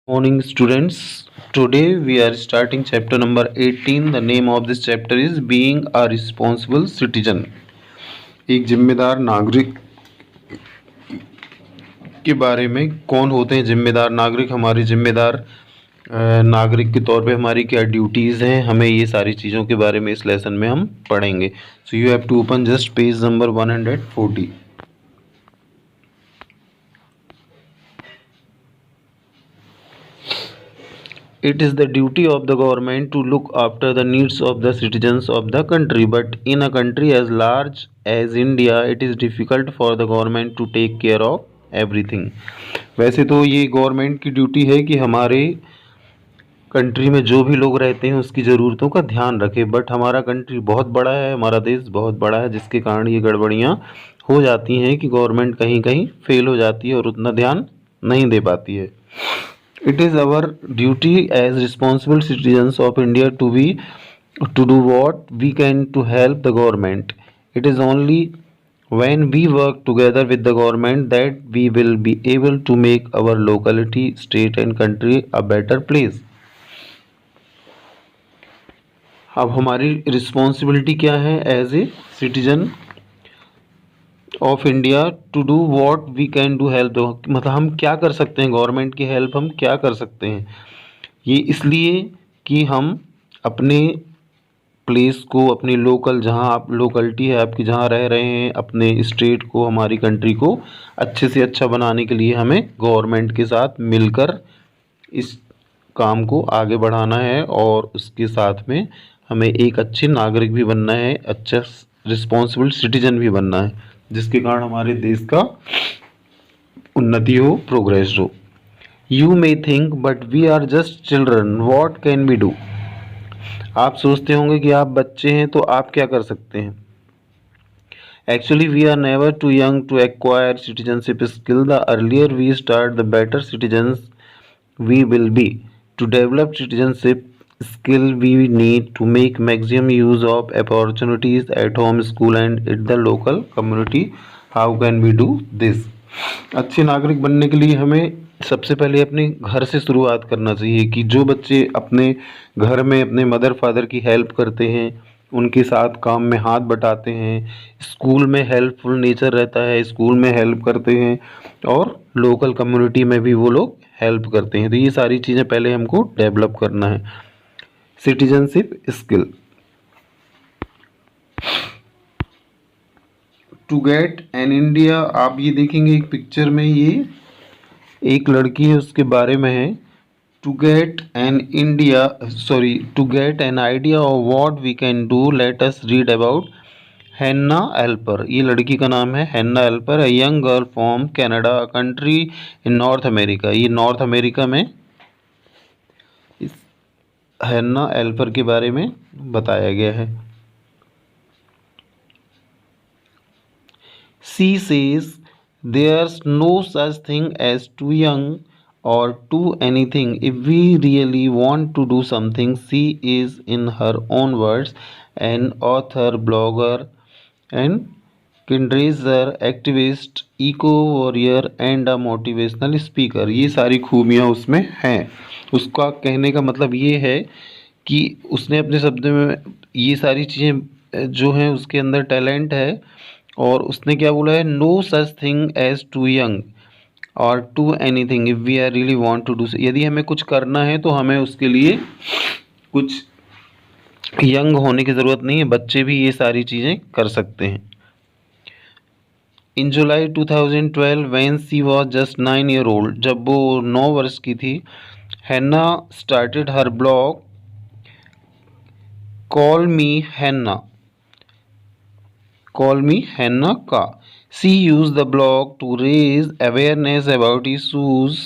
Morning students. Today we are starting chapter number 18. The name of this chapter is Being a Responsible Citizen. एक जिम्मेदार नागरिक के बारे में कौन होते हैं जिम्मेदार नागरिक, हमारे जिम्मेदार नागरिक के तौर पे हमारी क्या ड्यूटीज़ हैं, हमें ये सारी चीज़ों के बारे में इस लेसन में हम पढ़ेंगे. So you have to open just page number 140. It is the duty of the government to look after the needs of the citizens of the country, but in a country as large as India, it is difficult for the government to take care of everything. वैसे तो ये government की duty है कि हमारे country में जो भी लोग रहते हैं उसकी ज़रूरतों का ध्यान रखे, बट हमारा कंट्री बहुत बड़ा है, हमारा देश बहुत बड़ा है, जिसके कारण ये गड़बड़ियाँ हो जाती हैं कि गवर्नमेंट कहीं कहीं फेल हो जाती है और उतना ध्यान नहीं दे पाती है. It is our duty as responsible citizens of India to do what we can to help the government. It is only when we work together with the government that we will be able to make our locality, state and country a better place. अब हमारी responsibility क्या है as a citizen of India to do what we can do help, मतलब हम क्या कर सकते हैं, गवर्नमेंट की हेल्प हम क्या कर सकते हैं. ये इसलिए कि हम अपने प्लेस को, अपनी लोकल, जहाँ आप लोकलिटी है आपकी, जहाँ रह रहे हैं, अपने स्टेट को, हमारी कंट्री को अच्छे से अच्छा बनाने के लिए हमें गवर्नमेंट के साथ मिलकर इस काम को आगे बढ़ाना है और उसके साथ में हमें एक अच्छे नागरिक भी बनना है, अच्छा रिस्पॉन्सिबल सिटीजन भी बनना है, जिसके कारण हमारे देश का उन्नति हो, प्रोग्रेस हो. You may think but we are just children, what can we do. आप सोचते होंगे कि आप बच्चे हैं तो आप क्या कर सकते हैं. Actually we are never too young to acquire citizenship skill. The earlier we start the better citizens we will be. To develop citizenship skill we need to make maximum use of opportunities at home, school and at the local community. How can we do this? अच्छे नागरिक बनने के लिए हमें सबसे पहले अपने घर से शुरुआत करना चाहिए कि जो बच्चे अपने घर में अपने मदर फादर की हेल्प करते हैं, उनके साथ काम में हाथ बटाते हैं, स्कूल में हेल्पफुल नेचर रहता है, स्कूल में हेल्प करते हैं और लोकल कम्युनिटी में भी वो लोग हेल्प करते हैं, तो ये सारी चीज़ें पहले हमको डेवलप करना है. Citizenship skill to get an India. आप ये देखेंगे एक पिक्चर में, ये एक लड़की है, उसके बारे में है. To get an India, sorry, to get an idea of what we can do, let us read about Hannah Alper. ये लड़की का नाम है Hannah Alper, a young girl from Canada, country in North America. ये North America में Hannah एल्पर के बारे में बताया गया है. She says there's no such thing as too young or too anything if we really want to do something. She is, in her own words, an author, blogger and fundraiser, activist, eco warrior and a motivational speaker. ये सारी खूबियाँ उसमें हैं. उसका कहने का मतलब ये है कि उसने अपने शब्द में ये सारी चीज़ें जो हैं उसके अंदर टैलेंट है, और उसने क्या बोला है, no such thing as too young or too anything if we are really want to do. यदि हमें कुछ करना है तो हमें उसके लिए कुछ यंग होने की ज़रूरत नहीं है, बच्चे भी ये सारी चीज़ें कर सकते हैं. In July 2012 when she was just 9 years old, जब वो 9 वर्ष की थी, हैन्ना started her blog call me Hannah. Call Me Henna Ka. She used the blog to raise awareness about issues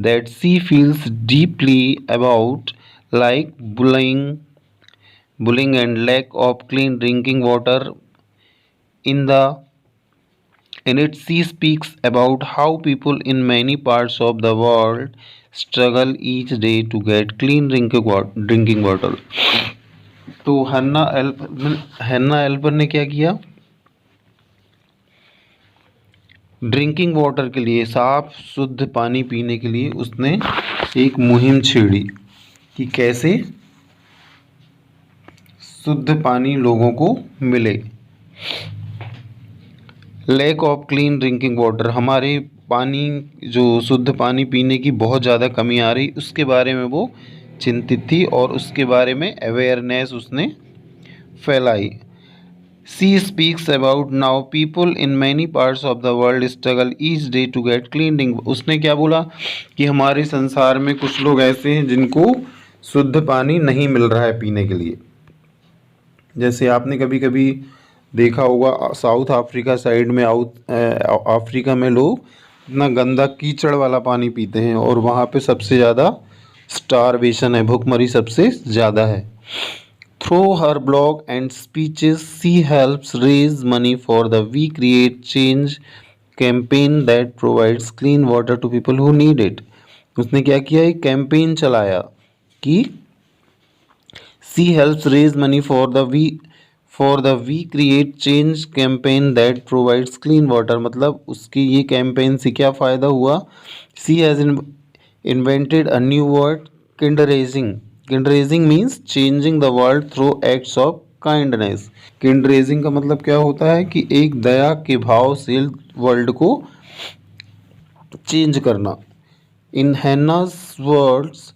that she feels deeply about, like bullying and lack of clean drinking water. In it, she speaks about how people in many parts of the world struggle each day to get clean drinking water. तो हैन्ना एल्पर ने क्या किया, drinking water के लिए, साफ शुद्ध पानी पीने के लिए उसने एक मुहिम छेड़ी कि कैसे शुद्ध पानी लोगों को मिले। Lack of clean drinking water, हमारे पानी जो शुद्ध पानी पीने की बहुत ज़्यादा कमी आ रही, उसके बारे में वो चिंतित थी और उसके बारे में अवेयरनेस उसने फैलाई। She speaks about now people in many parts of the world struggle each day to get clean drink. उसने क्या बोला कि हमारे संसार में कुछ लोग ऐसे हैं जिनको शुद्ध पानी नहीं मिल रहा है पीने के लिए। जैसे आपने कभी कभी देखा होगा साउथ अफ्रीका साइड में, अफ्रीका में लोग इतना गंदा कीचड़ वाला पानी पीते हैं और वहाँ पे सबसे ज़्यादा स्टारवेशन है, भुखमरी सबसे ज़्यादा है। Through her blog and speeches she helps raise money for the we create change campaign that provides clean water to people who need it. उसने क्या किया, एक कैंपेन चलाया कि she helps raise money for the we create change campaign that provides clean water. मतलब उसकी ये campaign से क्या फ़ायदा हुआ, she has invented a new word kindraising. Kindraising means changing the world through acts of kindness. Kindraising का मतलब क्या होता है कि एक दया के भाव से वर्ल्ड को चेंज करना। इन हैन्ना's words,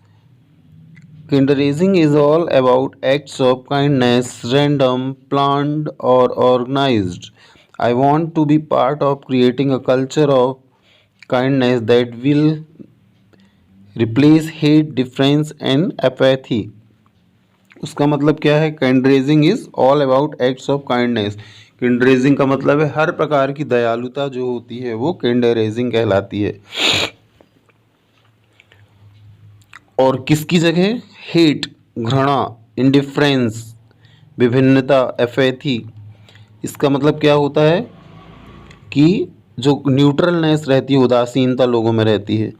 Kinderizing is all about acts of kindness, random, planned, or organized. I want to be part of creating a culture of kindness that will replace hate, difference, and apathy. उसका मतलब क्या है, kindraising is all about acts of kindness. Kindraising का मतलब है हर प्रकार की दयालुता जो होती है वो कैंडरेजिंग कहलाती है। और किसकी जगह, हेट, घृणा, इंडिफरेंस, विभिन्नता, एफेथी। इसका मतलब क्या होता है कि जो न्यूट्रलनेस रहती है, उदासीनता लोगों में रहती है।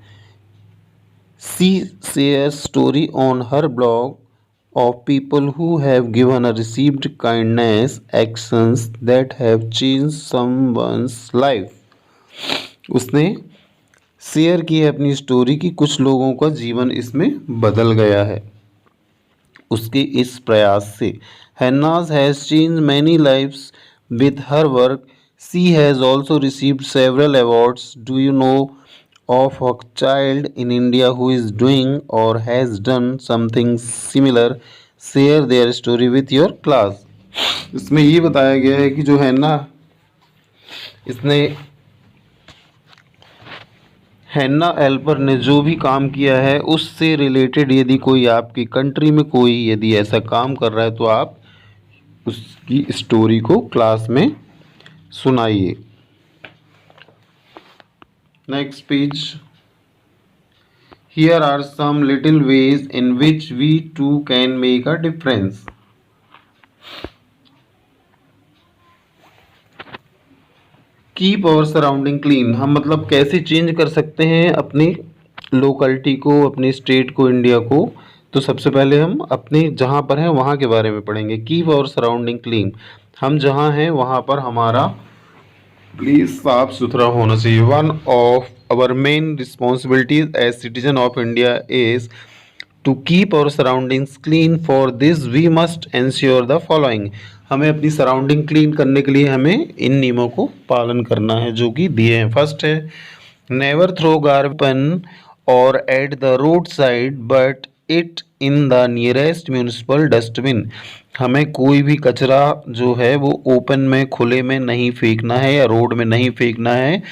She share story on her blog of people who have given a received kindness actions that have change someone's life. उसने शेयर की है अपनी स्टोरी की कुछ लोगों का जीवन इसमें बदल गया है उसके इस प्रयास से। Hannah's has change many lives with her work. She has also received several awards. Do you know of a child in India who is doing or has done something similar? Share their story with your class. इसमें ये बताया गया है कि जो हैन्ना एल्पर ने जो भी काम किया है उससे रिलेटेड यदि कोई आपकी कंट्री में कोई यदि ऐसा काम कर रहा है तो आप उसकी स्टोरी को क्लास में सुनाइए। Next page. Here are some little ways in which we too can make a difference. Keep our surrounding clean, हम मतलब कैसे चेंज कर सकते हैं अपनी लोकलिटी को, अपनी स्टेट को, इंडिया को। तो सबसे पहले हम अपने जहाँ पर हैं वहाँ के बारे में पढ़ेंगे। कीप आवर सराउंडिंग क्लीन, हम जहाँ हैं वहाँ पर हमारा प्लीज साफ सुथरा होना चाहिए। One of our main responsibilities as citizen of India is to keep our surroundings clean. For this we must ensure the following. हमें अपनी सराउंडिंग क्लीन करने के लिए हमें इन नियमों को पालन करना है जो कि दिए हैं। फर्स्ट है, नेवर थ्रो गार्बेज और at the road side but it in the nearest municipal dustbin. हमें कोई भी कचरा जो है वो ओपन में, खुले में नहीं फेंकना है या रोड में नहीं फेंकना है।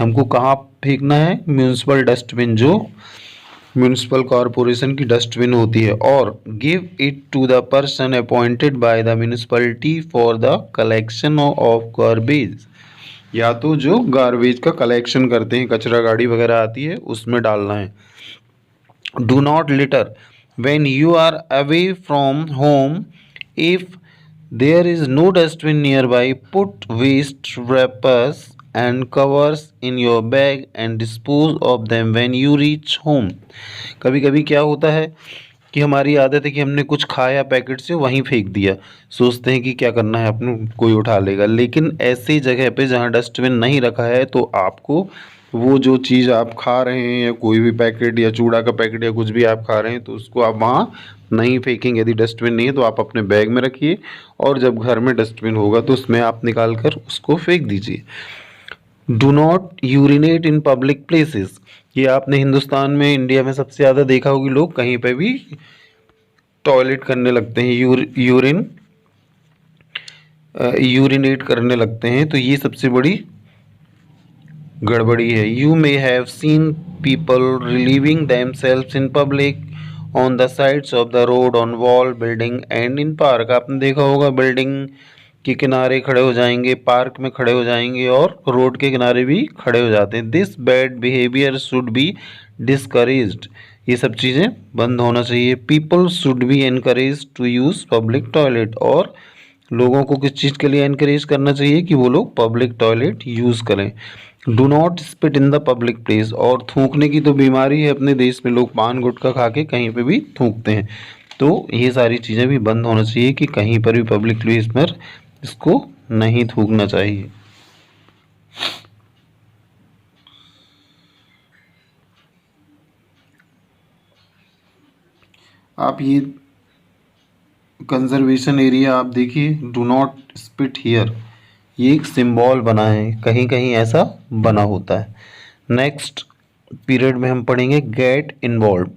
हमको कहाँ फेंकना है, म्यूनिसिपल डस्टबिन, जो म्यूनिसिपल कॉरपोरेशन की डस्टबिन होती है। और give it to the person appointed by the municipality for the collection of garbage. या तो जो गार्बेज का कलेक्शन करते हैं, कचरा गाड़ी वगैरह आती है, उसमें डालना है। Do not litter when you are away from home. If there is no dustbin nearby, put waste wrappers and covers in your bag and dispose of them when you reach home। कभी कभी क्या होता है कि हमारी आदत है कि हमने कुछ खाया पैकेट से वहीं फेंक दिया, सोचते हैं कि क्या करना है, अपने कोई उठा लेगा। लेकिन ऐसी जगह पे जहाँ डस्टबिन नहीं रखा है तो आपको वो जो चीज़ आप खा रहे हैं या कोई भी पैकेट या चूड़ा का पैकेट या कुछ भी आप खा रहे हैं तो उसको आप वहाँ नहीं फेंकेंगे। यदि डस्टबिन नहीं है तो आप अपने बैग में रखिए और जब घर में डस्टबिन होगा तो उसमें आप निकाल कर उसको फेंक दीजिए। Do not urinate in public places. ये आपने हिंदुस्तान में, इंडिया में सबसे ज़्यादा देखा होगी, लोग कहीं पे भी टॉयलेट करने लगते हैं, यूरिनेट करने लगते हैं, तो ये सबसे बड़ी गड़बड़ी है। You may have seen people relieving themselves in public on the sides of the road, on wall, building and in park. आपने देखा होगा बिल्डिंग के किनारे खड़े हो जाएंगे, पार्क में खड़े हो जाएंगे और रोड के किनारे भी खड़े हो जाते हैं। This bad behaviour should be discouraged. ये सब चीज़ें बंद होना चाहिए। People should be encourage to use public toilet. और लोगों को किस चीज़ के लिए एनकरेज करना चाहिए कि वो लोग पब्लिक टॉयलेट यूज़ करें। Do not spit in the public place. और थूकने की तो बीमारी है अपने देश में, लोग पान गुटखा खा के कहीं पे भी थूकते हैं, तो ये सारी चीज़ें भी बंद होना चाहिए कि कहीं पर भी पब्लिक प्लेस पर इसको नहीं थूकना चाहिए। आप ये कंजर्वेशन एरिया आप देखिए, डू नॉट स्पिट हियर, ये एक सिंबल बना है, कहीं कहीं ऐसा बना होता है। नेक्स्ट पीरियड में हम पढ़ेंगे गेट इन्वॉल्व।